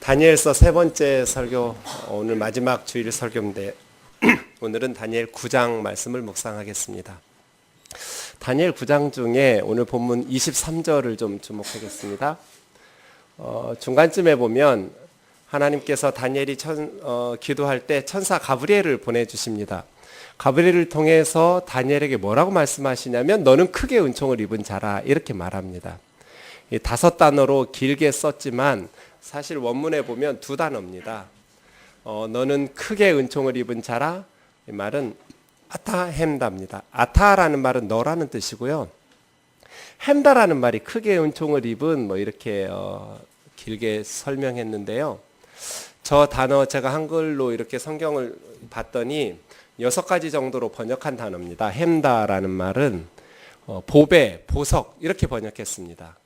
다니엘서 세 번째 설교, 오늘 마지막 주일 설교인데 오늘은 다니엘 9장 말씀을 묵상하겠습니다. 다니엘 9장 중에 오늘 본문 23절을 좀 주목하겠습니다. 중간쯤에 보면 하나님께서 다니엘이 기도할 때 천사 가브리엘을 보내주십니다. 가브리엘을 통해서 다니엘에게 뭐라고 말씀하시냐면 너는 크게 은총을 입은 자라 이렇게 말합니다. 이 5단어로 길게 썼지만 사실 원문에 보면 2단어입니다. 너는 크게 은총을 입은 자라, 이 말은 아타 햄다입니다. 아타라는 말은 너라는 뜻이고요. 햄다라는 말이 크게 은총을 입은 이렇게 길게 설명했는데요. 저 단어 제가 한글로 이렇게 성경을 봤더니 6가지 정도로 번역한 단어입니다. 햄다라는 말은 보배, 보석 이렇게 번역했습니다.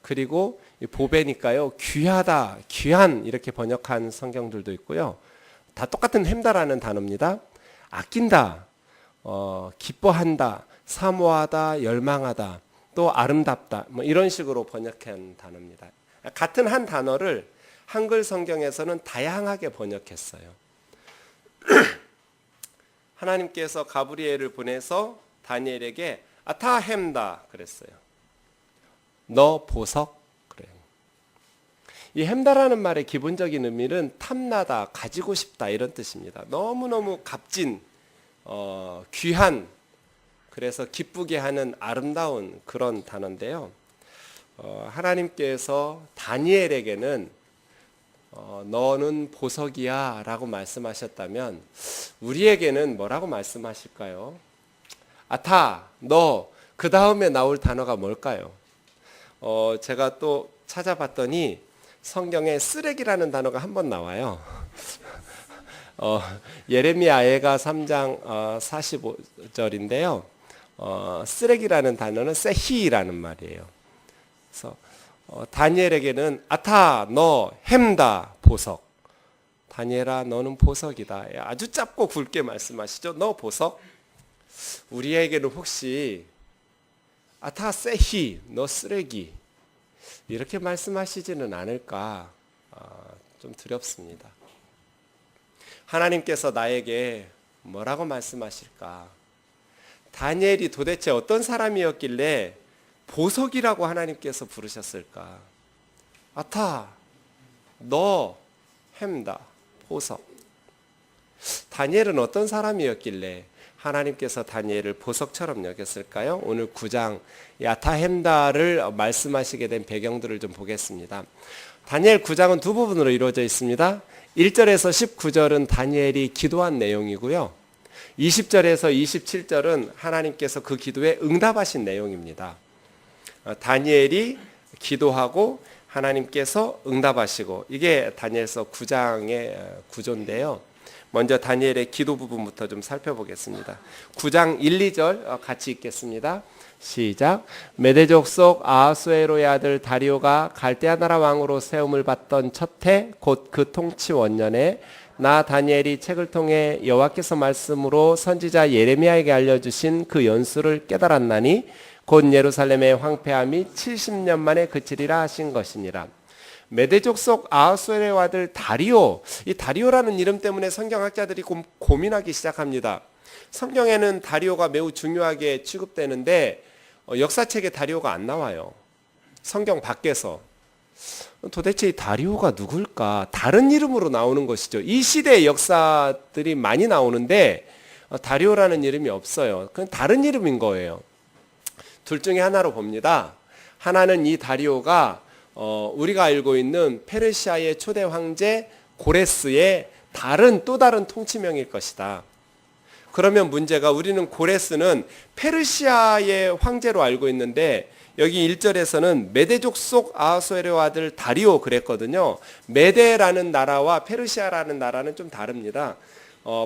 그리고 보배니까요, 귀하다, 귀한 이렇게 번역한 성경들도 있고요. 다 똑같은 햄다라는 단어입니다. 아낀다, 기뻐한다, 사모하다, 열망하다, 또 아름답다, 이런 식으로 번역한 단어입니다. 같은 한 단어를 한글 성경에서는 다양하게 번역했어요. 하나님께서 가브리엘을 보내서 다니엘에게 아타햄다 그랬어요. 너 보석? 그래요. 이 햄다라는 말의 기본적인 의미는 탐나다, 가지고 싶다 이런 뜻입니다. 너무너무 값진, 귀한, 그래서 기쁘게 하는 아름다운 그런 단어인데요. 하나님께서 다니엘에게는 너는 보석이야 라고 말씀하셨다면 우리에게는 뭐라고 말씀하실까요? 아타, 너, 그 다음에 나올 단어가 뭘까요? 제가 또 찾아봤더니 성경에 쓰레기라는 단어가 한 번 나와요. 예레미야 아예가 3장 45절인데요. 쓰레기라는 단어는 세히라는 말이에요. 그래서 다니엘에게는 아타, 너, 햄다, 보석. 다니엘아, 너는 보석이다. 아주 짧고 굵게 말씀하시죠. 너 보석? 우리에게는 혹시 아타 세히, 너 쓰레기 이렇게 말씀하시지는 않을까 좀 두렵습니다. 하나님께서 나에게 뭐라고 말씀하실까? 다니엘이 도대체 어떤 사람이었길래 보석이라고 하나님께서 부르셨을까? 아타, 너, 햄다, 보석. 다니엘은 어떤 사람이었길래 하나님께서 다니엘을 보석처럼 여겼을까요? 오늘 9장 아타햄다를 말씀하시게 된 배경들을 좀 보겠습니다. 다니엘 9장은 두 부분으로 이루어져 있습니다. 1절에서 19절은 다니엘이 기도한 내용이고요. 20절에서 27절은 하나님께서 그 기도에 응답하신 내용입니다. 다니엘이 기도하고 하나님께서 응답하시고, 이게 다니엘서 9장의 구조인데요. 먼저 다니엘의 기도 부분부터 좀 살펴보겠습니다. 9장 1, 2절 같이 읽겠습니다. 시작. 메대 족속 아하수에로의 아들 다리오가 갈대아 나라 왕으로 세움을 받던 첫 해 곧 그 통치 원년에 나 다니엘이 책을 통해 여호와께서 말씀으로 선지자 예레미야에게 알려주신 그 연수를 깨달았나니 곧 예루살렘의 황폐함이 70년 만에 그치리라 하신 것이니라. 메대족 속 아하수에로의 아들 다리오, 이 다리오라는 이름 때문에 성경학자들이 고민하기 시작합니다. 성경에는 다리오가 매우 중요하게 취급되는데 역사책에 다리오가 안 나와요. 성경 밖에서. 도대체 이 다리오가 누굴까? 다른 이름으로 나오는 것이죠. 이 시대의 역사들이 많이 나오는데 다리오라는 이름이 없어요. 그건 다른 이름인 거예요. 둘 중에 하나로 봅니다. 하나는 이 다리오가 우리가 알고 있는 페르시아의 초대 황제 고레스의 또 다른 통치명일 것이다. 그러면 문제가, 우리는 고레스는 페르시아의 황제로 알고 있는데 여기 1절에서는 메대족 속 아하수에로 아들 다리오 그랬거든요. 메대라는 나라와 페르시아라는 나라는 좀 다릅니다.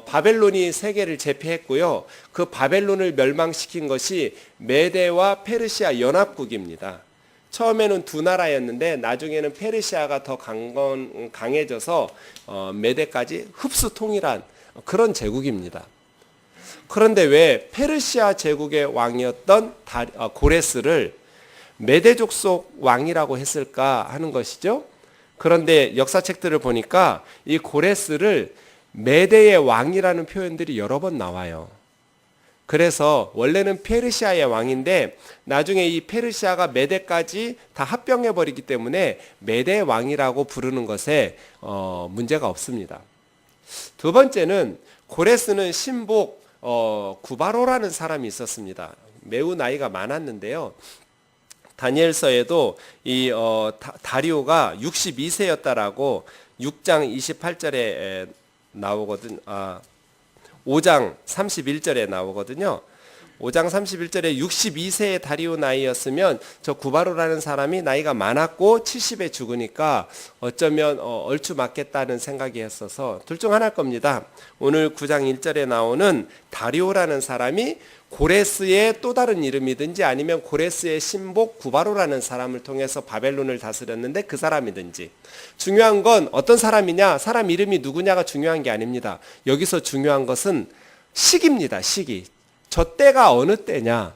바벨론이 세계를 제패했고요. 그 바벨론을 멸망시킨 것이 메대와 페르시아 연합국입니다. 처음에는 두 나라였는데 나중에는 페르시아가 더 강해져서 메대까지 흡수 통일한 그런 제국입니다. 그런데 왜 페르시아 제국의 왕이었던 고레스를 메대족 속 왕이라고 했을까 하는 것이죠. 그런데 역사책들을 보니까 이 고레스를 메대의 왕이라는 표현들이 여러 번 나와요. 그래서 원래는 페르시아의 왕인데 나중에 이 페르시아가 메대까지 다 합병해 버리기 때문에 메대 왕이라고 부르는 것에 문제가 없습니다. 두 번째는 고레스는 신복 구바로라는 사람이 있었습니다. 매우 나이가 많았는데요. 다니엘서에도 이 다리오가 62세였다라고 6장 28절에 나오거든. 5장 31절에 나오거든요. 5장 31절에 62세의 다리오 나이였으면 저 구바로라는 사람이 나이가 많았고 70에 죽으니까 어쩌면 얼추 맞겠다는 생각이 했어서 둘 중 하나일 겁니다. 오늘 9장 1절에 나오는 다리오라는 사람이 고레스의 또 다른 이름이든지 아니면 고레스의 신복 구바로라는 사람을 통해서 바벨론을 다스렸는데 그 사람이든지, 중요한 건 어떤 사람이냐, 사람 이름이 누구냐가 중요한 게 아닙니다. 여기서 중요한 것은 시기입니다. 시기. 저 때가 어느 때냐.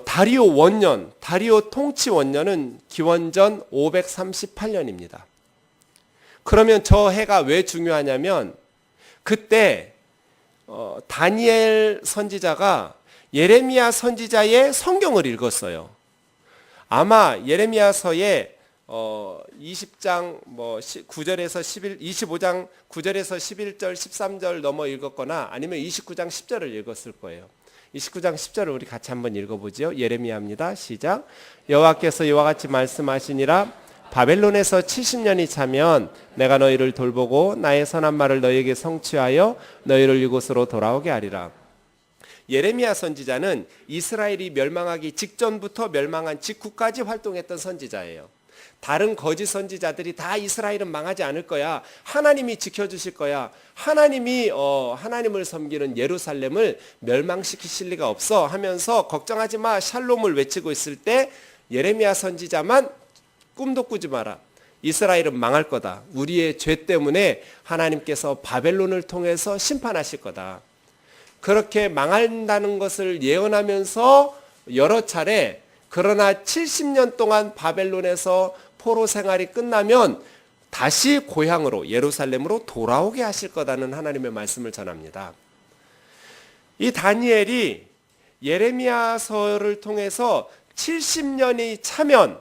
다리오 원년, 다리오 통치 원년은 기원전 538년입니다. 그러면 저 해가 왜 중요하냐면 그때 다니엘 선지자가 예레미야 선지자의 성경을 읽었어요. 아마 예레미야서에 20장 9절에서 11, 25장 9절에서 11절, 13절 넘어 읽었거나 아니면 29장 10절을 읽었을 거예요. 29장 10절을 우리 같이 한번 읽어보죠. 예레미야입니다. 시작. 여호와께서 이와 같이 말씀하시니라. 바벨론에서 70년이 차면 내가 너희를 돌보고 나의 선한 말을 너희에게 성취하여 너희를 이곳으로 돌아오게 하리라. 예레미야 선지자는 이스라엘이 멸망하기 직전부터 멸망한 직후까지 활동했던 선지자예요. 다른 거짓 선지자들이 다 이스라엘은 망하지 않을 거야, 하나님이 지켜주실 거야, 하나님이 하나님을 섬기는 예루살렘을 멸망시키실 리가 없어 하면서 걱정하지 마, 샬롬을 외치고 있을 때 예레미야 선지자만 꿈도 꾸지 마라, 이스라엘은 망할 거다, 우리의 죄 때문에 하나님께서 바벨론을 통해서 심판하실 거다, 그렇게 망한다는 것을 예언하면서 여러 차례, 그러나 70년 동안 바벨론에서 포로 생활이 끝나면 다시 고향으로 예루살렘으로 돌아오게 하실 거다는 하나님의 말씀을 전합니다. 이 다니엘이 예레미야서를 통해서 70년이 차면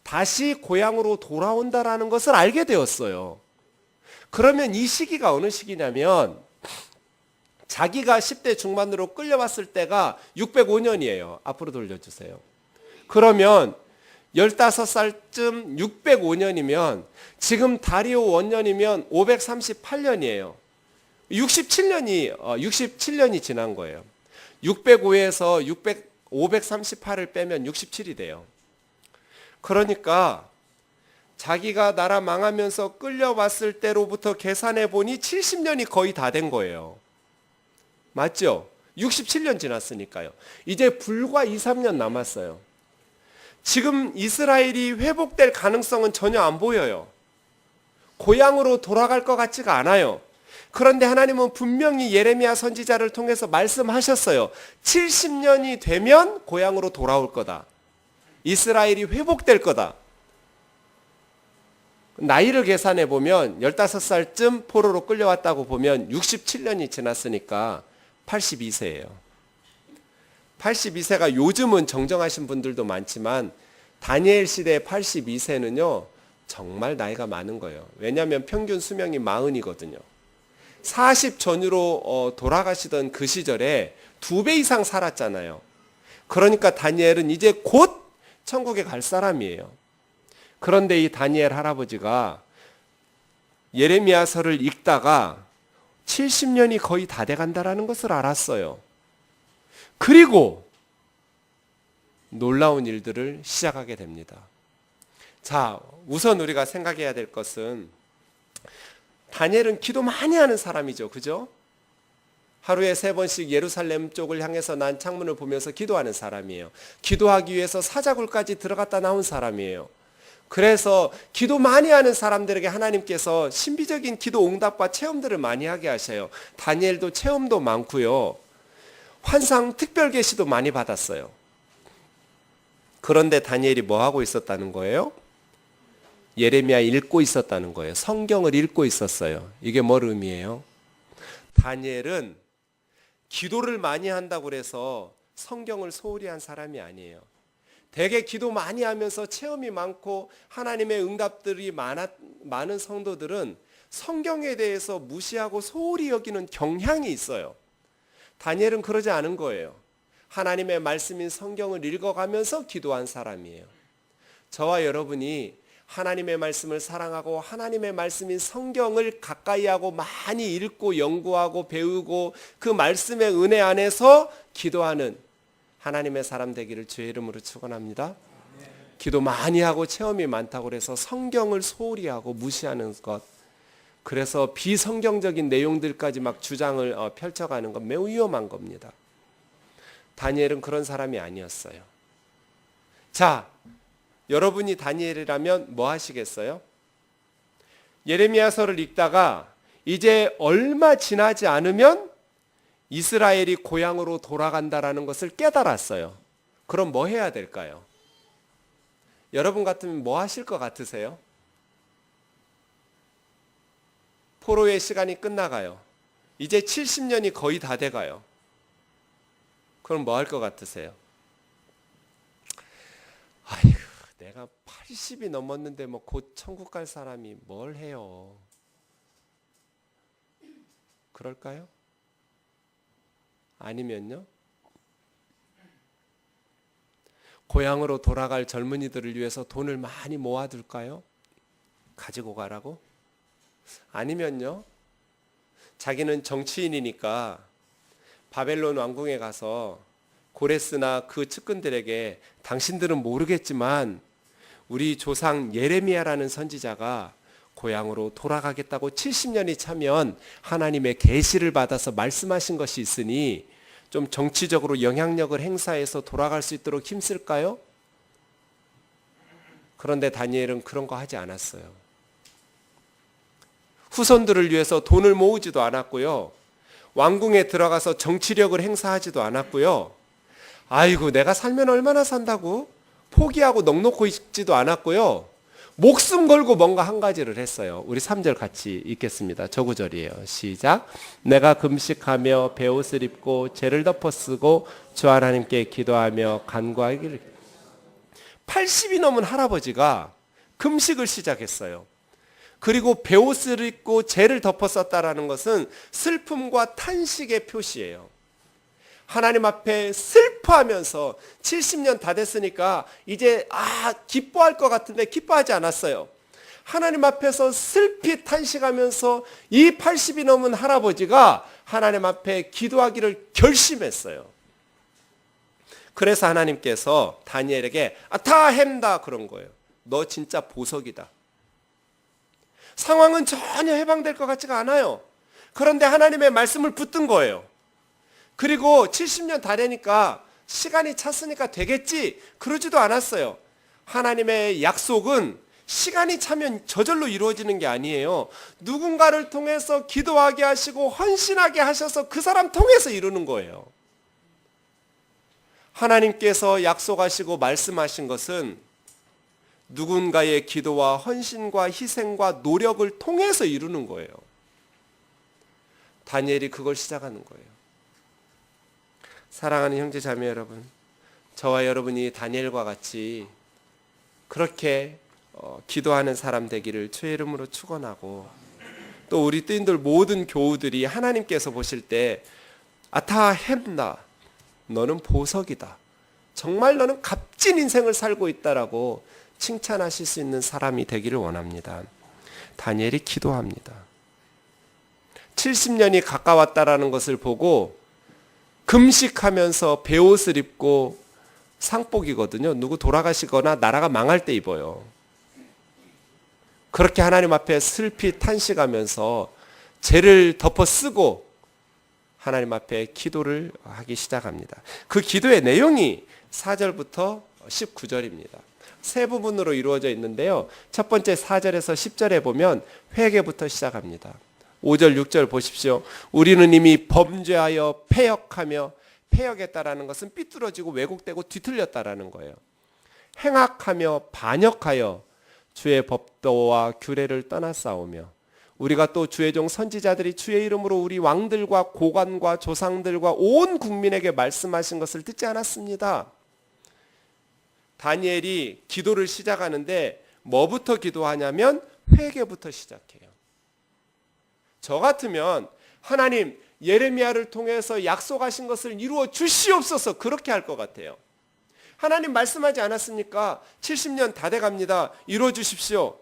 다시 고향으로 돌아온다라는 것을 알게 되었어요. 그러면 이 시기가 어느 시기냐면 자기가 10대 중반으로 끌려왔을 때가 605년이에요. 앞으로 돌려주세요. 그러면 15살쯤 605년이면 지금 다리오 원년이면 538년이에요. 67년이 지난 거예요. 605에서 538을 빼면 67이 돼요. 그러니까 자기가 나라 망하면서 끌려왔을 때로부터 계산해 보니 70년이 거의 다 된 거예요. 맞죠? 67년 지났으니까요. 이제 불과 2, 3년 남았어요. 지금 이스라엘이 회복될 가능성은 전혀 안 보여요. 고향으로 돌아갈 것 같지가 않아요. 그런데 하나님은 분명히 예레미야 선지자를 통해서 말씀하셨어요. 70년이 되면 고향으로 돌아올 거다. 이스라엘이 회복될 거다. 나이를 계산해 보면 15살쯤 포로로 끌려왔다고 보면 67년이 지났으니까 82세예요. 82세가 요즘은 정정하신 분들도 많지만 다니엘 시대의 82세는요 정말 나이가 많은 거예요. 왜냐하면 평균 수명이 40이거든요. 40 전후로 돌아가시던 그 시절에 2배 이상 살았잖아요. 그러니까 다니엘은 이제 곧 천국에 갈 사람이에요. 그런데 이 다니엘 할아버지가 예레미야서를 읽다가 70년이 거의 다 돼간다라는 것을 알았어요. 그리고 놀라운 일들을 시작하게 됩니다. 자, 우선 우리가 생각해야 될 것은 다니엘은 기도 많이 하는 사람이죠. 그죠? 하루에 3번씩 예루살렘 쪽을 향해서 난 창문을 보면서 기도하는 사람이에요. 기도하기 위해서 사자굴까지 들어갔다 나온 사람이에요. 그래서 기도 많이 하는 사람들에게 하나님께서 신비적인 기도 응답과 체험들을 많이 하게 하셔요. 다니엘도 체험도 많고요. 환상 특별 계시도 많이 받았어요. 그런데 다니엘이 뭐 하고 있었다는 거예요? 예레미야 읽고 있었다는 거예요. 성경을 읽고 있었어요. 이게 뭘 의미해요? 다니엘은 기도를 많이 한다고 그래서 성경을 소홀히 한 사람이 아니에요. 되게 기도 많이 하면서 체험이 많고 하나님의 응답들이 많은 성도들은 성경에 대해서 무시하고 소홀히 여기는 경향이 있어요. 다니엘은 그러지 않은 거예요. 하나님의 말씀인 성경을 읽어가면서 기도한 사람이에요. 저와 여러분이 하나님의 말씀을 사랑하고 하나님의 말씀인 성경을 가까이 하고 많이 읽고 연구하고 배우고 그 말씀의 은혜 안에서 기도하는 하나님의 사람 되기를 주의 이름으로 축원합니다. 기도 많이 하고 체험이 많다고 해서 성경을 소홀히 하고 무시하는 것, 그래서 비성경적인 내용들까지 막 주장을 펼쳐가는 건 매우 위험한 겁니다. 다니엘은 그런 사람이 아니었어요. 자, 여러분이 다니엘이라면 뭐 하시겠어요? 예레미야서를 읽다가 이제 얼마 지나지 않으면 이스라엘이 고향으로 돌아간다라는 것을 깨달았어요. 그럼 뭐 해야 될까요? 여러분 같으면 뭐 하실 것 같으세요? 포로의 시간이 끝나가요. 이제 70년이 거의 다 돼가요. 그럼 뭐 할 것 같으세요? 아이고, 내가 80이 넘었는데 뭐 곧 천국 갈 사람이 뭘 해요? 그럴까요? 아니면요? 고향으로 돌아갈 젊은이들을 위해서 돈을 많이 모아둘까요? 가지고 가라고? 아니면요? 자기는 정치인이니까 바벨론 왕궁에 가서 고레스나 그 측근들에게 당신들은 모르겠지만 우리 조상 예레미야라는 선지자가 고향으로 돌아가겠다고 70년이 차면 하나님의 계시를 받아서 말씀하신 것이 있으니 좀 정치적으로 영향력을 행사해서 돌아갈 수 있도록 힘쓸까요? 그런데 다니엘은 그런 거 하지 않았어요. 후손들을 위해서 돈을 모으지도 않았고요. 왕궁에 들어가서 정치력을 행사하지도 않았고요. 아이고, 내가 살면 얼마나 산다고 포기하고 넋놓고 있지도 않았고요. 목숨 걸고 뭔가 한 가지를 했어요. 우리 3절 같이 읽겠습니다. 저구절이에요. 시작. 내가 금식하며 베옷을 입고 죄를 덮어 쓰고 주 하나님께 기도하며 간구하기를. 80이 넘은 할아버지가 금식을 시작했어요. 그리고 베옷을 입고 죄를 덮어 썼다라는 것은 슬픔과 탄식의 표시예요. 하나님 앞에 슬퍼하면서 70년 다 됐으니까 이제 기뻐할 것 같은데 기뻐하지 않았어요. 하나님 앞에서 슬피 탄식하면서 이 80이 넘은 할아버지가 하나님 앞에 기도하기를 결심했어요. 그래서 하나님께서 다니엘에게 아타햄다 그런 거예요. 너 진짜 보석이다. 상황은 전혀 해방될 것 같지가 않아요. 그런데 하나님의 말씀을 붙든 거예요. 그리고 70년 다 되니까 시간이 찼으니까 되겠지 그러지도 않았어요. 하나님의 약속은 시간이 차면 저절로 이루어지는 게 아니에요. 누군가를 통해서 기도하게 하시고 헌신하게 하셔서 그 사람 통해서 이루는 거예요. 하나님께서 약속하시고 말씀하신 것은 누군가의 기도와 헌신과 희생과 노력을 통해서 이루는 거예요. 다니엘이 그걸 시작하는 거예요. 사랑하는 형제 자매 여러분, 저와 여러분이 다니엘과 같이 그렇게 기도하는 사람 되기를 주의 이름으로 축원하고, 또 우리 뜨인들 모든 교우들이 하나님께서 보실 때 아타햄나 너는 보석이다, 정말 너는 값진 인생을 살고 있다라고 칭찬하실 수 있는 사람이 되기를 원합니다. 다니엘이 기도합니다. 70년이 가까웠다라는 것을 보고 금식하면서 베옷을 입고, 상복이거든요. 누구 돌아가시거나 나라가 망할 때 입어요. 그렇게 하나님 앞에 슬피 탄식하면서 죄를 덮어 쓰고 하나님 앞에 기도를 하기 시작합니다. 그 기도의 내용이 4절부터 19절입니다. 세 부분으로 이루어져 있는데요. 첫 번째 4절에서 10절에 보면 회개부터 시작합니다. 5절, 6절 보십시오. 우리는 이미 범죄하여 패역하며, 패역했다라는 것은 삐뚤어지고 왜곡되고 뒤틀렸다라는 거예요. 행악하며 반역하여 주의 법도와 규례를 떠나싸우며 우리가 또 주의 종 선지자들이 주의 이름으로 우리 왕들과 고관과 조상들과 온 국민에게 말씀하신 것을 듣지 않았습니다. 다니엘이 기도를 시작하는데 뭐부터 기도하냐면 회개부터 시작해요. 저 같으면 하나님 예레미야를 통해서 약속하신 것을 이루어 주시옵소서 그렇게 할 것 같아요. 하나님 말씀하지 않았습니까? 70년 다 돼갑니다. 이루어 주십시오.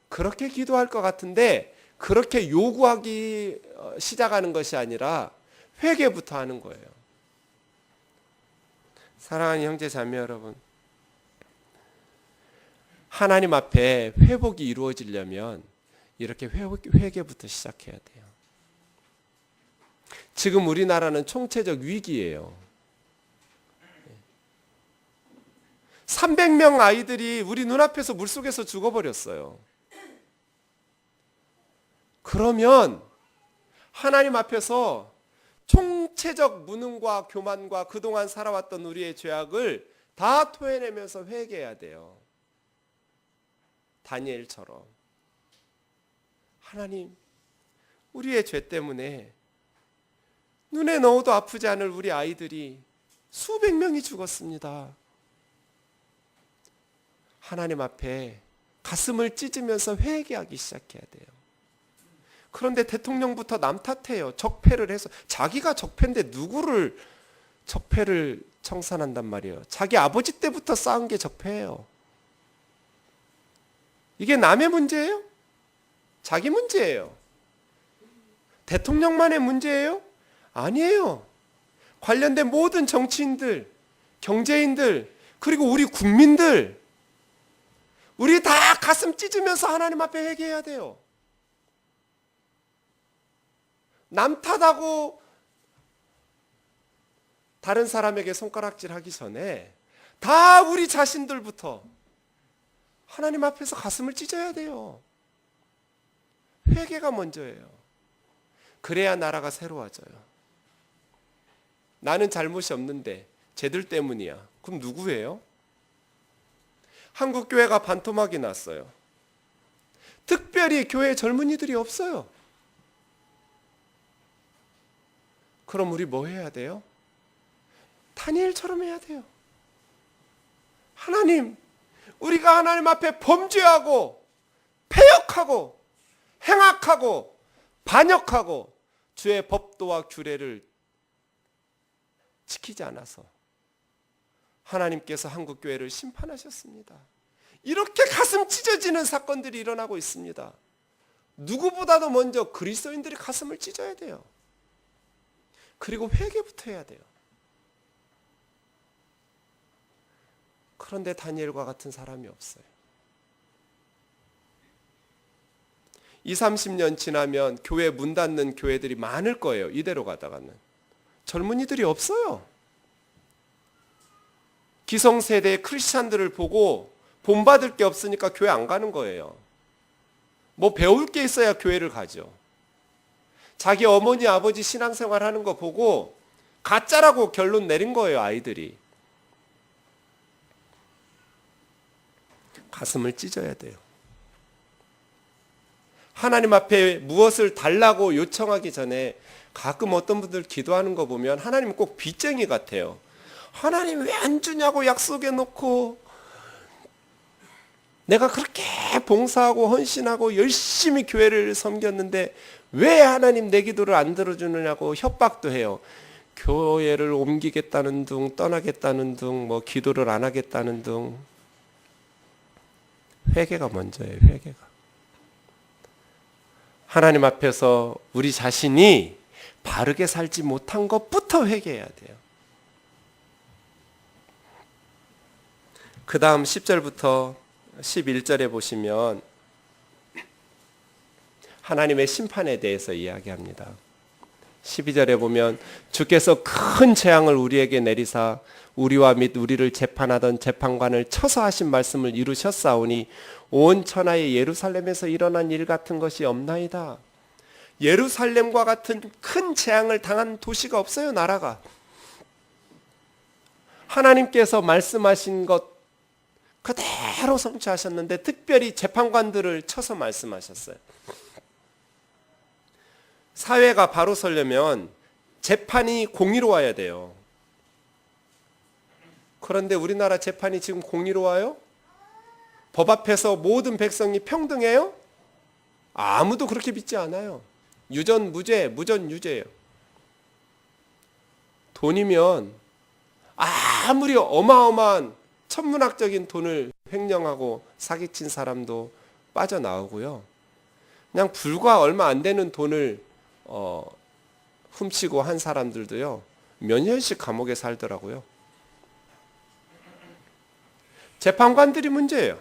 그렇게 기도할 것 같은데 그렇게 요구하기 시작하는 것이 아니라 회개부터 하는 거예요. 사랑하는 형제 자매 여러분, 하나님 앞에 회복이 이루어지려면 이렇게 회개부터 시작해야 돼요. 지금 우리나라는 총체적 위기예요. 300명 아이들이 우리 눈앞에서 물속에서 죽어버렸어요. 그러면 하나님 앞에서 총체적 무능과 교만과 그동안 살아왔던 우리의 죄악을 다 토해내면서 회개해야 돼요. 다니엘처럼. 하나님, 우리의 죄 때문에 눈에 넣어도 아프지 않을 우리 아이들이 수백 명이 죽었습니다. 하나님 앞에 가슴을 찢으면서 회개하기 시작해야 돼요. 그런데 대통령부터 남 탓해요. 적폐를 해서. 자기가 적폐인데 누구를 적폐를 청산한단 말이에요. 자기 아버지 때부터 쌓은 게 적폐예요. 이게 남의 문제예요? 자기 문제예요. 대통령만의 문제예요? 아니에요. 관련된 모든 정치인들, 경제인들, 그리고 우리 국민들, 우리 다 가슴 찢으면서 하나님 앞에 회개해야 돼요. 남 탓하고 다른 사람에게 손가락질 하기 전에 다 우리 자신들부터 하나님 앞에서 가슴을 찢어야 돼요. 회개가 먼저예요. 그래야 나라가 새로워져요. 나는 잘못이 없는데 쟤들 때문이야. 그럼 누구예요? 한국 교회가 반토막이 났어요. 특별히 교회 젊은이들이 없어요. 그럼 우리 뭐 해야 돼요? 다니엘처럼 해야 돼요. 하나님, 우리가 하나님 앞에 범죄하고 패역하고 행악하고 반역하고 주의 법도와 규례를 지키지 않아서 하나님께서 한국교회를 심판하셨습니다. 이렇게 가슴 찢어지는 사건들이 일어나고 있습니다. 누구보다도 먼저 그리스도인들이 가슴을 찢어야 돼요. 그리고 회개부터 해야 돼요. 그런데 다니엘과 같은 사람이 없어요. 20-30년 지나면 교회 문 닫는 교회들이 많을 거예요. 이대로 가다가는. 젊은이들이 없어요. 기성세대의 크리스찬들을 보고 본받을 게 없으니까 교회 안 가는 거예요. 뭐 배울 게 있어야 교회를 가죠. 자기 어머니 아버지 신앙생활 하는 거 보고 가짜라고 결론 내린 거예요. 아이들이. 가슴을 찢어야 돼요. 하나님 앞에 무엇을 달라고 요청하기 전에 가끔 어떤 분들 기도하는 거 보면 하나님 꼭 빚쟁이 같아요. 하나님 왜 안 주냐고 약속해 놓고 내가 그렇게 봉사하고 헌신하고 열심히 교회를 섬겼는데 왜 하나님 내 기도를 안 들어주느냐고 협박도 해요. 교회를 옮기겠다는 둥 떠나겠다는 둥 뭐 기도를 안 하겠다는 둥. 회개가 먼저예요. 회개가. 하나님 앞에서 우리 자신이 바르게 살지 못한 것부터 회개해야 돼요. 그 다음 10절부터 11절에 보시면 하나님의 심판에 대해서 이야기합니다. 12절에 보면 주께서 큰 재앙을 우리에게 내리사 우리와 및 우리를 재판하던 재판관을 쳐서 하신 말씀을 이루셨사오니 온 천하의 예루살렘에서 일어난 일 같은 것이 없나이다. 예루살렘과 같은 큰 재앙을 당한 도시가 없어요. 나라가. 하나님께서 말씀하신 것 그대로 성취하셨는데 특별히 재판관들을 쳐서 말씀하셨어요. 사회가 바로 서려면 재판이 공의로워야 돼요. 그런데 우리나라 재판이 지금 공의로워요? 법 앞에서 모든 백성이 평등해요? 아무도 그렇게 믿지 않아요. 유전 무죄, 무전 유죄예요. 돈이면 아무리 어마어마한 천문학적인 돈을 횡령하고 사기친 사람도 빠져나오고요. 그냥 불과 얼마 안 되는 돈을 훔치고 한 사람들도요, 몇 년씩 감옥에 살더라고요. 재판관들이 문제예요.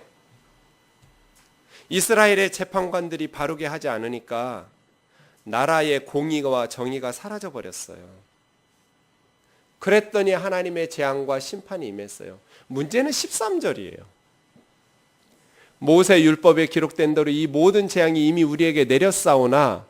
이스라엘의 재판관들이 바르게 하지 않으니까 나라의 공의와 정의가 사라져 버렸어요. 그랬더니 하나님의 재앙과 심판이 임했어요. 문제는 13절이에요. 모세 율법에 기록된 대로 이 모든 재앙이 이미 우리에게 내렸사오나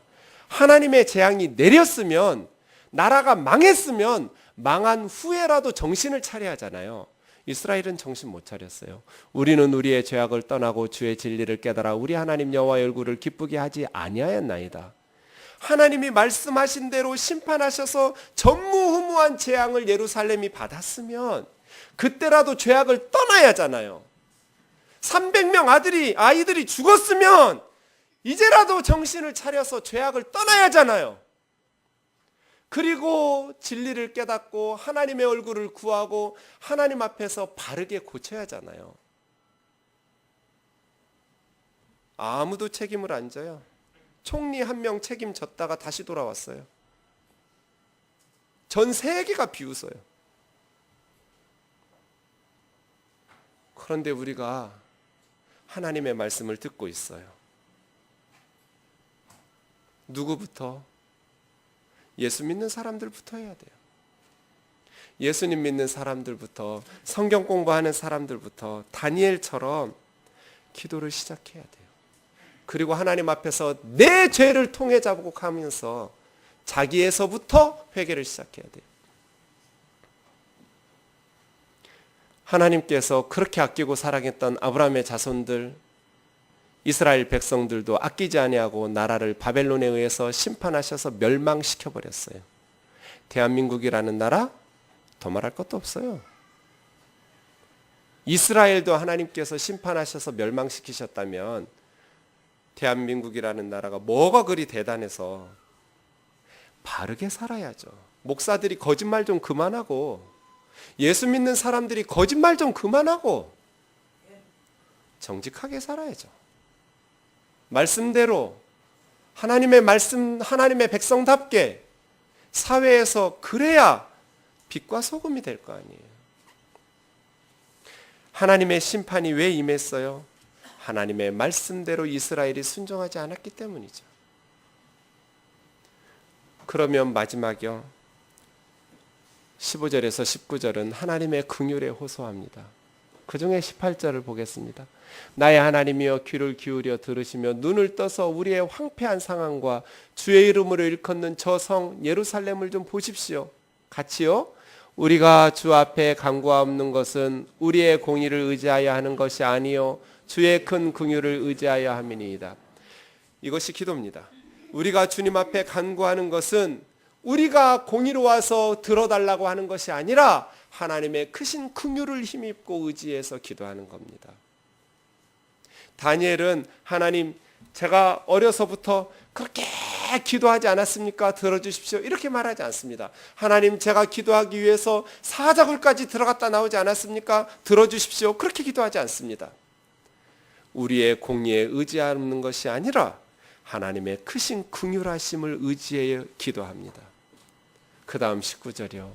하나님의 재앙이 내렸으면, 나라가 망했으면 망한 후에라도 정신을 차려야 하잖아요. 이스라엘은 정신 못 차렸어요. 우리는 우리의 죄악을 떠나고 주의 진리를 깨달아 우리 하나님 여호와의 얼굴을 기쁘게 하지 아니하였나이다. 하나님이 말씀하신 대로 심판하셔서 전무후무한 재앙을 예루살렘이 받았으면 그때라도 죄악을 떠나야 하잖아요. 300명 아이들이 죽었으면 이제라도 정신을 차려서 죄악을 떠나야 하잖아요. 그리고 진리를 깨닫고 하나님의 얼굴을 구하고 하나님 앞에서 바르게 고쳐야 하잖아요. 아무도 책임을 안 져요. 총리 한 명 책임졌다가 다시 돌아왔어요. 전 세계가 비웃어요. 그런데 우리가 하나님의 말씀을 듣고 있어요. 누구부터? 예수 믿는 사람들부터 해야 돼요. 예수님 믿는 사람들부터, 성경 공부하는 사람들부터 다니엘처럼 기도를 시작해야 돼요. 그리고 하나님 앞에서 내 죄를 통해 자복하면서 자기에서부터 회개를 시작해야 돼요. 하나님께서 그렇게 아끼고 사랑했던 아브라함의 자손들, 이스라엘 백성들도 아끼지 아니하고 나라를 바벨론에 의해서 심판하셔서 멸망시켜 버렸어요. 대한민국이라는 나라 더 말할 것도 없어요. 이스라엘도 하나님께서 심판하셔서 멸망시키셨다면 대한민국이라는 나라가 뭐가 그리 대단해서 바르게 살아야죠. 목사들이 거짓말 좀 그만하고, 예수 믿는 사람들이 거짓말 좀 그만하고 정직하게 살아야죠. 말씀대로 하나님의 말씀, 하나님의 백성답게 사회에서 그래야 빛과 소금이 될 거 아니에요. 하나님의 심판이 왜 임했어요? 하나님의 말씀대로 이스라엘이 순종하지 않았기 때문이죠. 그러면 마지막이요, 15절에서 19절은 하나님의 긍휼에 호소합니다. 그 중에 18절을 보겠습니다. 나의 하나님이여 귀를 기울여 들으시며 눈을 떠서 우리의 황폐한 상황과 주의 이름으로 일컫는 저 성 예루살렘을 좀 보십시오. 같이요. 우리가 주 앞에 간구하옵는 것은 우리의 공의를 의지하여 하는 것이 아니요 주의 큰 긍휼을 의지하여 함이니이다. 이것이 기도입니다. 우리가 주님 앞에 간구하는 것은 우리가 공의로워서 들어달라고 하는 것이 아니라 하나님의 크신 긍휼을 힘입고 의지해서 기도하는 겁니다. 다니엘은 하나님, 제가 어려서부터 그렇게 기도하지 않았습니까? 들어주십시오. 이렇게 말하지 않습니다. 하나님, 제가 기도하기 위해서 사자굴까지 들어갔다 나오지 않았습니까? 들어주십시오. 그렇게 기도하지 않습니다. 우리의 공의에 의지하는 것이 아니라 하나님의 크신 긍휼하심을 의지해 기도합니다. 그 다음 19절이요.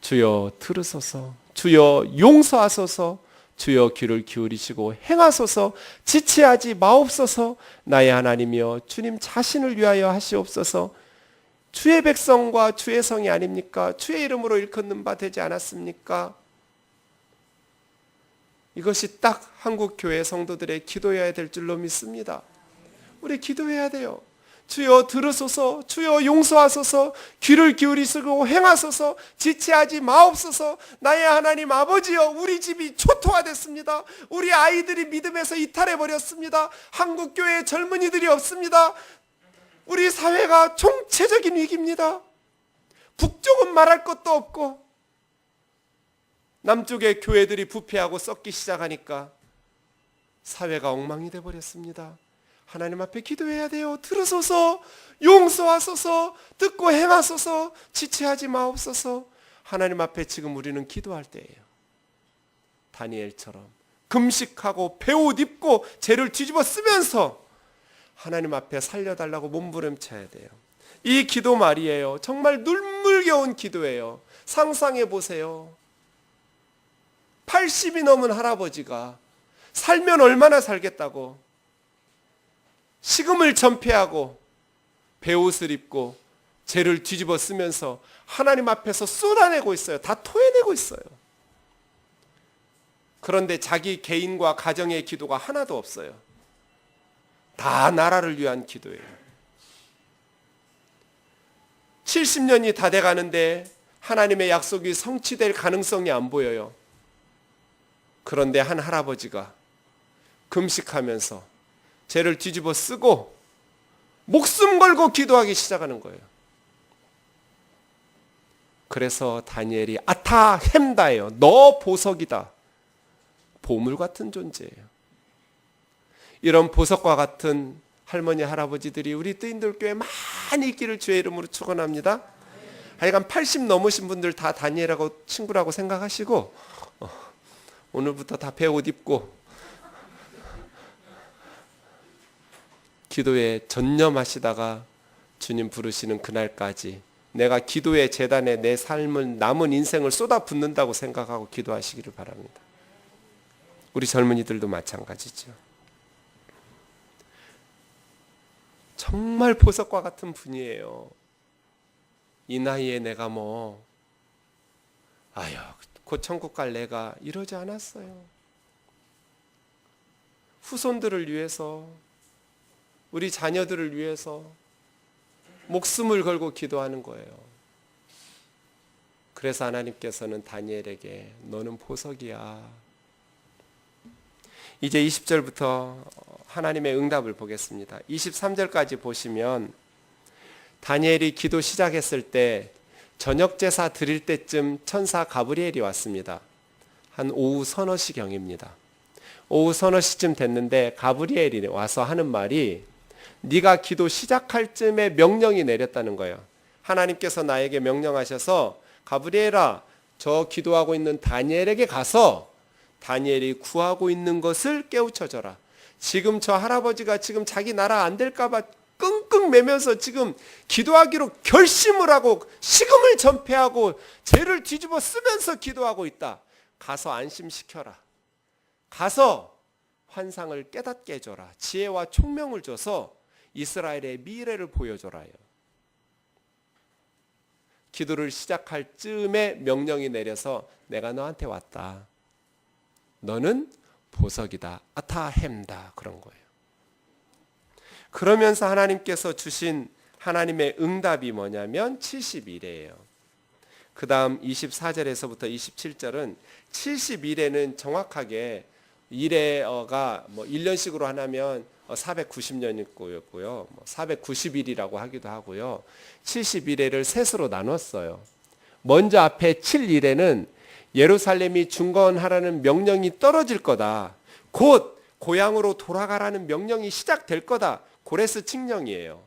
주여 들으소서, 주여 용서하소서, 주여 귀를 기울이시고 행하소서, 지체하지 마옵소서. 나의 하나님이여 주님 자신을 위하여 하시옵소서. 주의 백성과 주의 성이 아닙니까? 주의 이름으로 일컫는 바 되지 않았습니까? 이것이 딱 한국교회 성도들의 기도해야 될 줄로 믿습니다. 우리 기도해야 돼요. 주여 들으소서, 주여 용서하소서, 귀를 기울이시고 행하소서, 지체하지 마옵소서. 나의 하나님 아버지여, 우리 집이 초토화됐습니다. 우리 아이들이 믿음에서 이탈해버렸습니다. 한국교회에 젊은이들이 없습니다. 우리 사회가 총체적인 위기입니다. 북쪽은 말할 것도 없고 남쪽의 교회들이 부패하고 썩기 시작하니까 사회가 엉망이 되어버렸습니다. 하나님 앞에 기도해야 돼요. 들으소서, 용서하소서, 듣고 행하소서, 지체하지 마옵소서. 하나님 앞에 지금 우리는 기도할 때예요. 다니엘처럼 금식하고 배옷 입고 죄를 뒤집어 쓰면서 하나님 앞에 살려달라고 몸부림쳐야 돼요. 이 기도 말이에요. 정말 눈물겨운 기도예요. 상상해 보세요. 80이 넘은 할아버지가 살면 얼마나 살겠다고 식음을 전폐하고 베옷을 입고 죄를 뒤집어 쓰면서 하나님 앞에서 쏟아내고 있어요. 다 토해내고 있어요. 그런데 자기 개인과 가정의 기도가 하나도 없어요. 다 나라를 위한 기도예요. 70년이 다 돼가는데 하나님의 약속이 성취될 가능성이 안 보여요. 그런데 한 할아버지가 금식하면서 죄를 뒤집어 쓰고 목숨 걸고 기도하기 시작하는 거예요. 그래서 다니엘이 아타 햄다예요. 너 보석이다. 보물 같은 존재예요. 이런 보석과 같은 할머니 할아버지들이 우리 뜨인돌교회에 많이 있기를 주의 이름으로 축원합니다. 하여간 80 넘으신 분들 다 다니엘하고 친구라고 생각하시고 오늘부터 다 배옷 입고 기도에 전념하시다가 주님 부르시는 그날까지 내가 기도의 재단에 내 삶을 남은 인생을 쏟아붓는다고 생각하고 기도하시기를 바랍니다. 우리 젊은이들도 마찬가지죠. 정말 보석과 같은 분이에요. 이 나이에 내가 곧 천국 갈 내가 이러지 않았어요. 후손들을 위해서, 우리 자녀들을 위해서 목숨을 걸고 기도하는 거예요. 그래서 하나님께서는 다니엘에게 너는 보석이야. 이제 20절부터 하나님의 응답을 보겠습니다. 23절까지 보시면 다니엘이 기도 시작했을 때 저녁 제사 드릴 때쯤 천사 가브리엘이 왔습니다. 한 오후 서너 시경입니다. 오후 서너 시쯤 됐는데 가브리엘이 와서 하는 말이 네가 기도 시작할 쯤에 명령이 내렸다는 거예요. 하나님께서 나에게 명령하셔서 가브리엘아, 저 기도하고 있는 다니엘에게 가서 다니엘이 구하고 있는 것을 깨우쳐줘라. 지금 저 할아버지가 지금 자기 나라 안 될까 봐 끙끙 매면서 지금 기도하기로 결심을 하고 식음을 전폐하고 죄를 뒤집어 쓰면서 기도하고 있다. 가서 안심시켜라. 가서 환상을 깨닫게 해줘라. 지혜와 총명을 줘서 이스라엘의 미래를 보여줘라요. 기도를 시작할 즈음에 명령이 내려서 내가 너한테 왔다. 너는 보석이다. 아타햄다. 그런 거예요. 그러면서 하나님께서 주신 하나님의 응답이 뭐냐면 70일이에요. 그 다음 24절에서부터 27절은 70일에는 정확하게 일해가 1년씩으로 하면 490년이고요. 490일이라고 하기도 하고요. 70일에를 셋으로 나눴어요. 먼저 앞에 7일에는 예루살렘이 중건하라는 명령이 떨어질 거다. 곧 고향으로 돌아가라는 명령이 시작될 거다. 고레스 칙령이에요.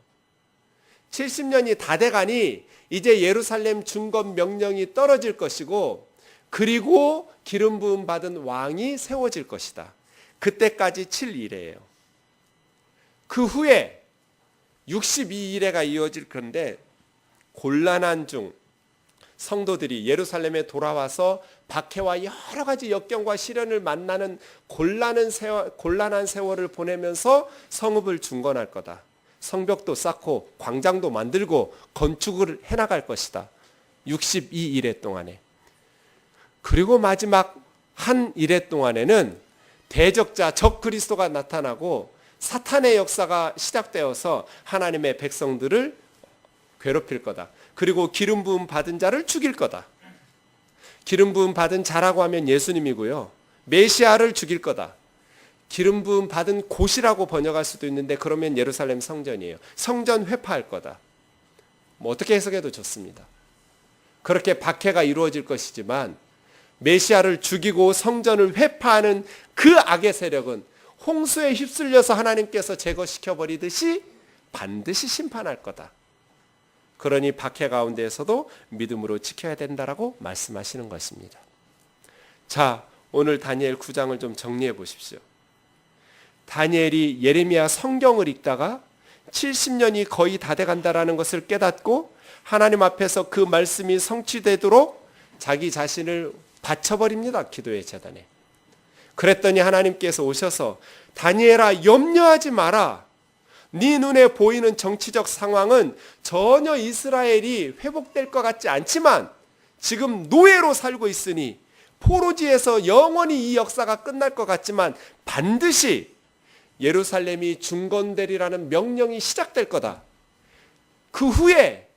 70년이 다 돼가니 이제 예루살렘 중건 명령이 떨어질 것이고 그리고 기름 부음 받은 왕이 세워질 것이다. 그때까지 7일이에요. 그 후에 62일에가 이어질 건데 곤란한 중 성도들이 예루살렘에 돌아와서 박해와 여러 가지 역경과 시련을 만나는 곤란한 세월을 보내면서 성읍을 중건할 거다. 성벽도 쌓고 광장도 만들고 건축을 해나갈 것이다. 62일에 동안에. 그리고 마지막 한 일회 동안에는 대적자 적 그리스도가 나타나고 사탄의 역사가 시작되어서 하나님의 백성들을 괴롭힐 거다. 그리고 기름 부음 받은 자를 죽일 거다. 기름 부음 받은 자라고 하면 예수님이고요. 메시아를 죽일 거다. 기름 부음 받은 곳이라고 번역할 수도 있는데 그러면 예루살렘 성전이에요. 성전 회파할 거다. 뭐 어떻게 해석해도 좋습니다. 그렇게 박해가 이루어질 것이지만 메시아를 죽이고 성전을 회파하는 그 악의 세력은 홍수에 휩쓸려서 하나님께서 제거시켜버리듯이 반드시 심판할 거다. 그러니 박해 가운데에서도 믿음으로 지켜야 된다라고 말씀하시는 것입니다. 자, 오늘 다니엘 9장을 좀 정리해 보십시오. 다니엘이 예레미야 성경을 읽다가 70년이 거의 다 돼간다라는 것을 깨닫고 하나님 앞에서 그 말씀이 성취되도록 자기 자신을 바쳐버립니다. 기도의 제단에. 그랬더니 하나님께서 오셔서 다니엘아 염려하지 마라. 네 눈에 보이는 정치적 상황은 전혀 이스라엘이 회복될 것 같지 않지만 지금 노예로 살고 있으니 포로지에서 영원히 이 역사가 끝날 것 같지만 반드시 예루살렘이 중건되리라는 명령이 시작될 거다. 그 후에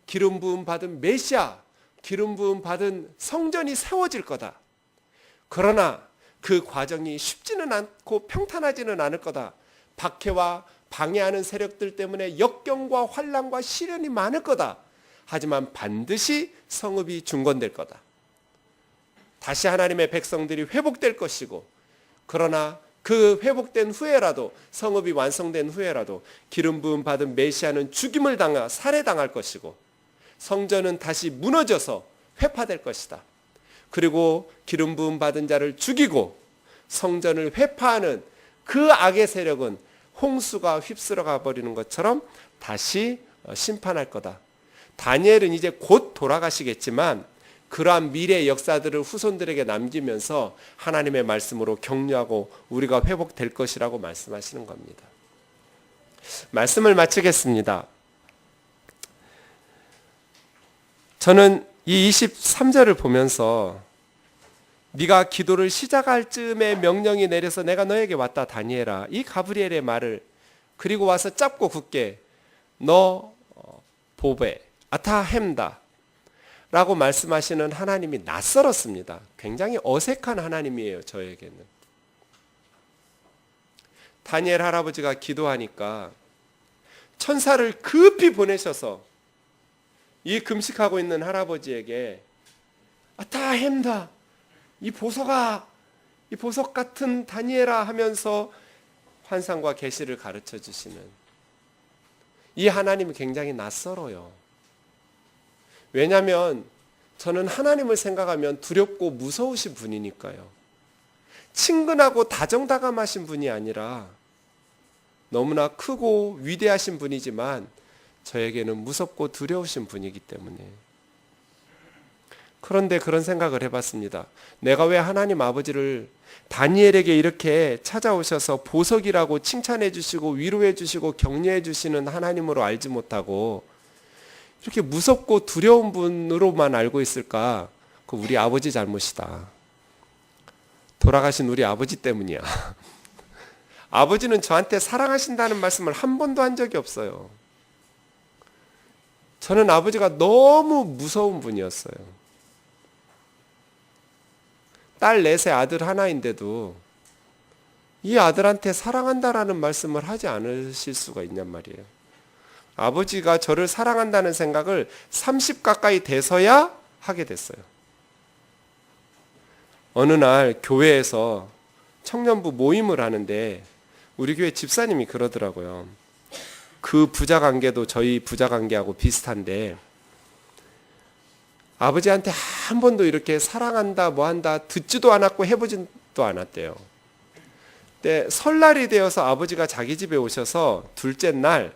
기름 부음 받은 메시아, 기름 부음 받은 성전이 세워질 거다. 그러나 그 과정이 쉽지는 않고 평탄하지는 않을 거다. 박해와 방해하는 세력들 때문에 역경과 환난과 시련이 많을 거다. 하지만 반드시 성읍이 중건될 거다. 다시 하나님의 백성들이 회복될 것이고 그러나 그 회복된 후에라도 성읍이 완성된 후에라도 기름 부음 받은 메시아는 죽임을 당하 살해당할 것이고 성전은 다시 무너져서 회파될 것이다. 그리고 기름 부음 받은 자를 죽이고 성전을 회파하는 그 악의 세력은 홍수가 휩쓸어가 버리는 것처럼 다시 심판할 거다. 다니엘은 이제 곧 돌아가시겠지만 그러한 미래의 역사들을 후손들에게 남기면서 하나님의 말씀으로 격려하고 우리가 회복될 것이라고 말씀하시는 겁니다. 말씀을 마치겠습니다. 저는 이 23절을 보면서 네가 기도를 시작할 즈음에 명령이 내려서 내가 너에게 왔다 다니엘아, 이 가브리엘의 말을 그리고 와서 짧고 굳게 너 보베 아타햄다 라고 말씀하시는 하나님이 낯설었습니다. 굉장히 어색한 하나님이에요. 저에게는. 다니엘 할아버지가 기도하니까 천사를 급히 보내셔서 이 금식하고 있는 할아버지에게 아타햄다, 이 보석 같은 다니엘아 하면서 환상과 계시를 가르쳐 주시는 이 하나님이 굉장히 낯설어요. 왜냐하면 저는 하나님을 생각하면 두렵고 무서우신 분이니까요. 친근하고 다정다감하신 분이 아니라 너무나 크고 위대하신 분이지만 저에게는 무섭고 두려우신 분이기 때문에. 그런데 그런 생각을 해봤습니다. 내가 왜 하나님 아버지를 다니엘에게 이렇게 찾아오셔서 보석이라고 칭찬해 주시고 위로해 주시고 격려해 주시는 하나님으로 알지 못하고 이렇게 무섭고 두려운 분으로만 알고 있을까? 그 우리 아버지 잘못이다. 돌아가신 우리 아버지 때문이야. 아버지는 저한테 사랑하신다는 말씀을 한 번도 한 적이 없어요. 저는 아버지가 너무 무서운 분이었어요. 딸 넷의 아들 하나인데도 이 아들한테 사랑한다라는 말씀을 하지 않으실 수가 있냔 말이에요. 아버지가 저를 사랑한다는 생각을 30 가까이 돼서야 하게 됐어요. 어느 날 교회에서 청년부 모임을 하는데 우리 교회 집사님이 그러더라고요. 그 부자관계도 저희 부자관계하고 비슷한데 아버지한테 한 번도 이렇게 사랑한다 뭐한다 듣지도 않았고 해보지도 않았대요. 근데 설날이 되어서 아버지가 자기 집에 오셔서 둘째 날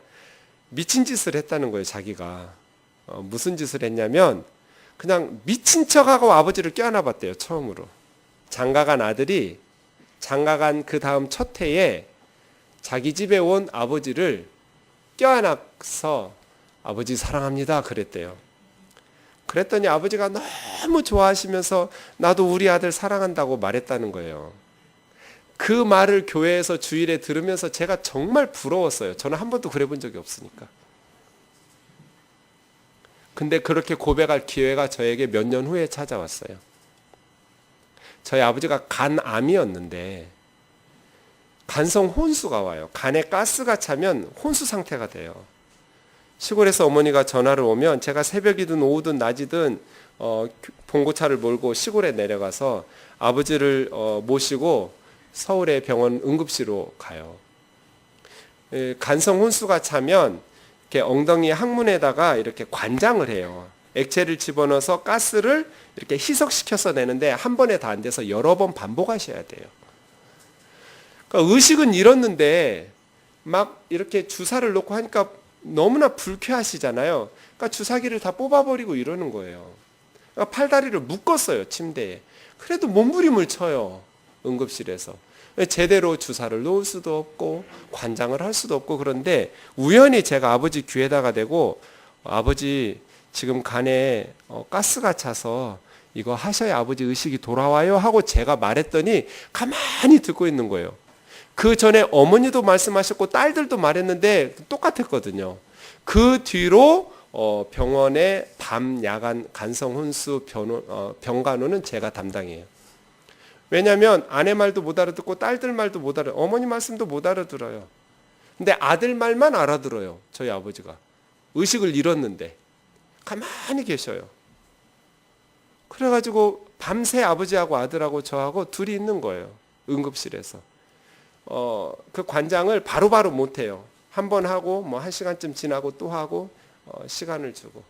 미친 짓을 했다는 거예요. 자기가 무슨 짓을 했냐면 그냥 미친 척하고 아버지를 껴안아 봤대요. 처음으로. 장가간 아들이 장가간 그 다음 첫 해에 자기 집에 온 아버지를 껴안아서 아버지 사랑합니다 그랬대요. 그랬더니 아버지가 너무 좋아하시면서 나도 우리 아들 사랑한다고 말했다는 거예요. 그 말을 교회에서 주일에 들으면서 제가 정말 부러웠어요. 저는 한 번도 그래 본 적이 없으니까. 근데 그렇게 고백할 기회가 저에게 몇 년 후에 찾아왔어요. 저희 아버지가 간암이었는데 간성 혼수가 와요. 간에 가스가 차면 혼수 상태가 돼요. 시골에서 어머니가 전화를 오면 제가 새벽이든 오후든 낮이든 봉고차를 몰고 시골에 내려가서 아버지를 모시고 서울의 병원 응급실로 가요. 간성 혼수가 차면 이렇게 엉덩이 항문에다가 이렇게 관장을 해요. 액체를 집어넣어서 가스를 이렇게 희석시켜서 내는데 한 번에 다 안 돼서 여러 번 반복하셔야 돼요. 그러니까 의식은 잃었는데 막 이렇게 주사를 놓고 하니까 너무나 불쾌하시잖아요. 그러니까 주사기를 다 뽑아버리고 이러는 거예요. 그러니까 팔다리를 묶었어요, 침대에. 그래도 몸부림을 쳐요, 응급실에서. 제대로 주사를 놓을 수도 없고 관장을 할 수도 없고. 그런데 우연히 제가 아버지 귀에다가 대고 아버지 지금 간에 가스가 차서 이거 하셔야 아버지 의식이 돌아와요 하고 제가 말했더니 가만히 듣고 있는 거예요. 그 전에 어머니도 말씀하셨고 딸들도 말했는데 똑같았거든요. 그 뒤로 병원의 밤 야간 간성 혼수 병간호는 제가 담당이에요. 왜냐하면 아내 말도 못 알아듣고 딸들 말도 못 알아들어요. 어머니 말씀도 못 알아들어요. 근데 아들 말만 알아들어요. 저희 아버지가. 의식을 잃었는데 가만히 계셔요. 그래가지고 밤새 아버지하고 아들하고 저하고 둘이 있는 거예요. 응급실에서. 그 관장을 바로바로 못해요. 한 번 하고 뭐 1시간쯤 지나고 또 하고 시간을 주고.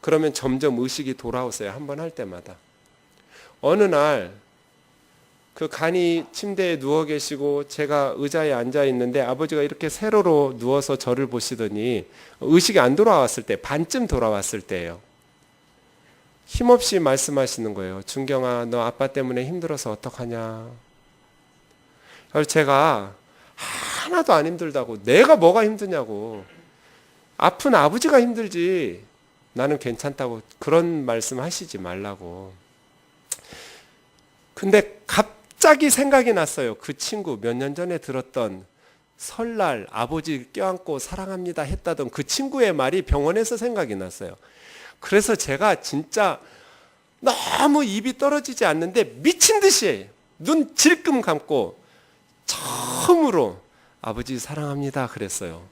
그러면 점점 의식이 돌아오세요. 한 번 할 때마다. 어느 날 그 간이 침대에 누워 계시고 제가 의자에 앉아 있는데 아버지가 이렇게 세로로 누워서 저를 보시더니 의식이 안 돌아왔을 때, 반쯤 돌아왔을 때예요. 힘없이 말씀하시는 거예요. 준경아, 너 아빠 때문에 힘들어서 어떡하냐. 그래서 제가 하나도 안 힘들다고, 내가 뭐가 힘드냐고, 아픈 아버지가 힘들지 나는 괜찮다고 그런 말씀 하시지 말라고. 근데 갑자기 생각이 났어요. 그 친구 몇 년 전에 들었던 설날 아버지 껴안고 사랑합니다 했다던 그 친구의 말이 병원에서 생각이 났어요. 그래서 제가 진짜 너무 입이 떨어지지 않는데 미친 듯이 눈 질끔 감고 처음으로 아버지 사랑합니다 그랬어요.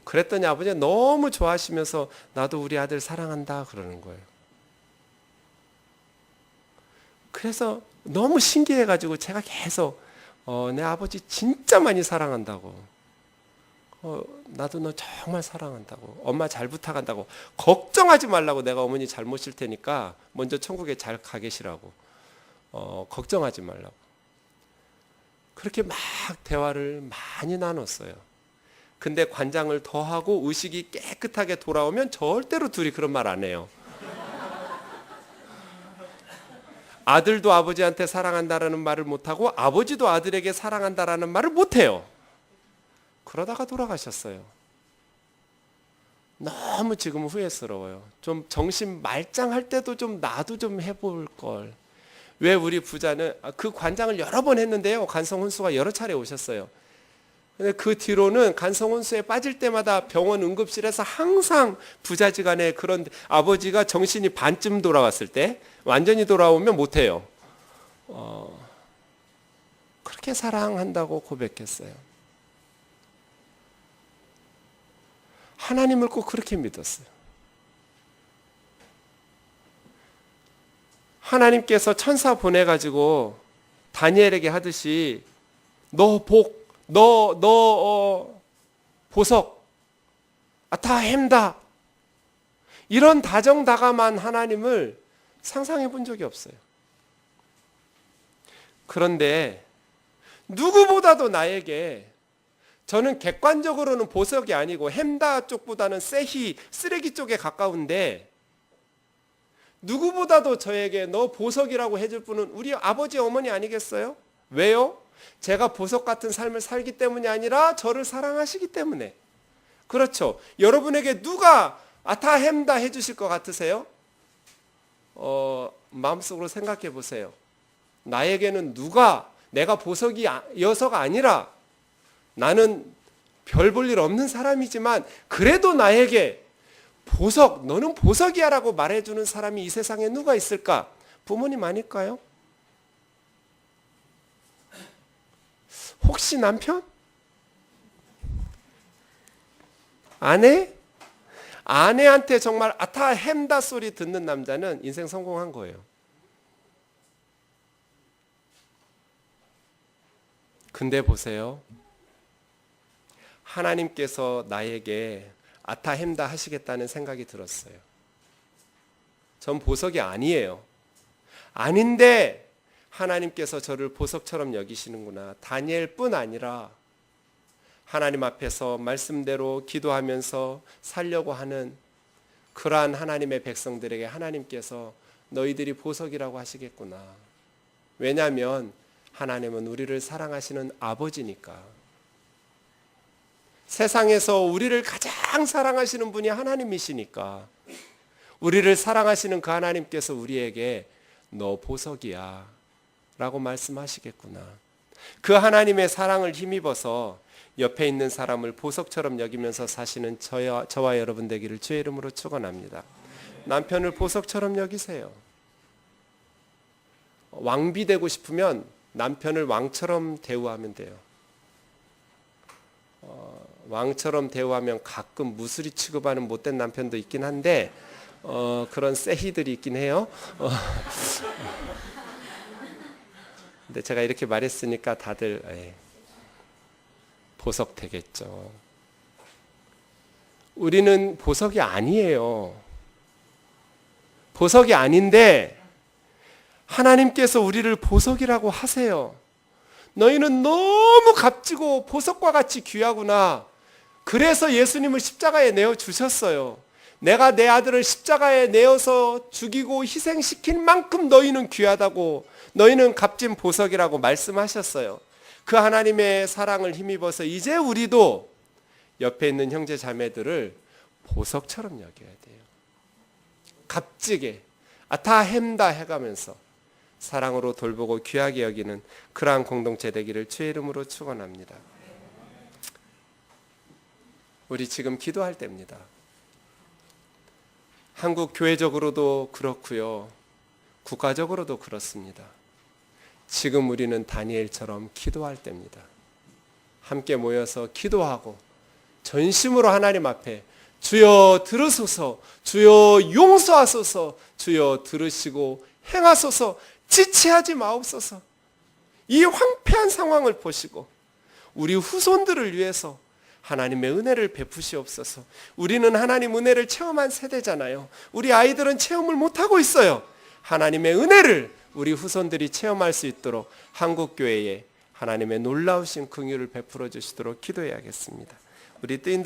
그랬더니 아버지가 너무 좋아하시면서 나도 우리 아들 사랑한다 그러는 거예요. 그래서 너무 신기해가지고 제가 계속 내 아버지 진짜 많이 사랑한다고, 나도 너 정말 사랑한다고, 엄마 잘 부탁한다고, 걱정하지 말라고, 내가 어머니 잘 모실 테니까 먼저 천국에 잘 가 계시라고, 걱정하지 말라고. 그렇게 막 대화를 많이 나눴어요. 근데 관장을 더하고 의식이 깨끗하게 돌아오면 절대로 둘이 그런 말 안 해요. 아들도 아버지한테 사랑한다라는 말을 못하고 아버지도 아들에게 사랑한다라는 말을 못해요. 그러다가 돌아가셨어요. 너무 지금 후회스러워요. 좀 정신 말짱할 때도 좀 나도 좀 해볼 걸. 왜 우리 부자는 그 관장을 여러 번 했는데요. 간성 혼수가 여러 차례 오셨어요. 근데 그 뒤로는 간성 혼수에 빠질 때마다 병원 응급실에서 항상 부자지간에 그런, 아버지가 정신이 반쯤 돌아왔을 때, 완전히 돌아오면 못해요. 그렇게 사랑한다고 고백했어요. 하나님을 꼭 그렇게 믿었어요. 하나님께서 천사 보내가지고 다니엘에게 하듯이 너 복, 보석, 다 햄다, 이런 다정다감한 하나님을 상상해 본 적이 없어요. 그런데 누구보다도 나에게, 저는 객관적으로는 보석이 아니고 햄다 쪽보다는 세히 쓰레기 쪽에 가까운데, 누구보다도 저에게 너 보석이라고 해줄 분은 우리 아버지 어머니 아니겠어요? 왜요? 제가 보석 같은 삶을 살기 때문이 아니라 저를 사랑하시기 때문에. 그렇죠. 여러분에게 누가 다 햄다 해주실 것 같으세요? 마음속으로 생각해 보세요. 나에게는 누가 내가 보석이어서가 아니라 나는 별 볼 일 없는 사람이지만 그래도 나에게 보석, 너는 보석이야 라고 말해주는 사람이 이 세상에 누가 있을까? 부모님 아닐까요? 혹시 남편? 아내? 아내한테 정말 아타 햄다 소리 듣는 남자는 인생 성공한 거예요. 근데 보세요. 하나님께서 나에게 아타 햄다 하시겠다는 생각이 들었어요. 전 보석이 아니에요. 아닌데 하나님께서 저를 보석처럼 여기시는구나. 다니엘뿐 아니라 하나님 앞에서 말씀대로 기도하면서 살려고 하는 그러한 하나님의 백성들에게 하나님께서 너희들이 보석이라고 하시겠구나. 왜냐하면 하나님은 우리를 사랑하시는 아버지니까. 세상에서 우리를 가장 사랑하시는 분이 하나님이시니까 우리를 사랑하시는 그 하나님께서 우리에게 너 보석이야 라고 말씀하시겠구나. 그 하나님의 사랑을 힘입어서 옆에 있는 사람을 보석처럼 여기면서 사시는 저와 여러분 되기를 주의 이름으로 축원합니다. 남편을 보석처럼 여기세요. 왕비 되고 싶으면 남편을 왕처럼 대우하면 돼요. 왕처럼 대우하면 가끔 무수리 취급하는 못된 남편도 있긴 한데 그런 세희들이 있긴 해요. 근데 제가 이렇게 말했으니까 다들 보석 되겠죠. 우리는 보석이 아니에요. 보석이 아닌데 하나님께서 우리를 보석이라고 하세요. 너희는 너무 값지고 보석과 같이 귀하구나. 그래서 예수님을 십자가에 내어 주셨어요. 내가 내 아들을 십자가에 내어서 죽이고 희생시킨 만큼 너희는 귀하다고, 너희는 값진 보석이라고 말씀하셨어요. 그 하나님의 사랑을 힘입어서 이제 우리도 옆에 있는 형제 자매들을 보석처럼 여겨야 돼요. 값지게 아타 햄다 해가면서 사랑으로 돌보고 귀하게 여기는 그러한 공동체 되기를 주의 이름으로 축원합니다. 우리 지금 기도할 때입니다. 한국 교회적으로도 그렇고요. 국가적으로도 그렇습니다. 지금 우리는 다니엘처럼 기도할 때입니다. 함께 모여서 기도하고 전심으로 하나님 앞에 주여 들으소서, 주여 용서하소서, 주여 들으시고 행하소서, 지체하지 마옵소서. 이 황폐한 상황을 보시고 우리 후손들을 위해서 하나님의 은혜를 베푸시옵소서. 우리는 하나님 은혜를 체험한 세대잖아요. 우리 아이들은 체험을 못하고 있어요. 하나님의 은혜를 우리 후손들이 체험할 수 있도록 한국교회에 하나님의 놀라우신 긍휼을 베풀어 주시도록 기도해야겠습니다. 우리 뜨인돌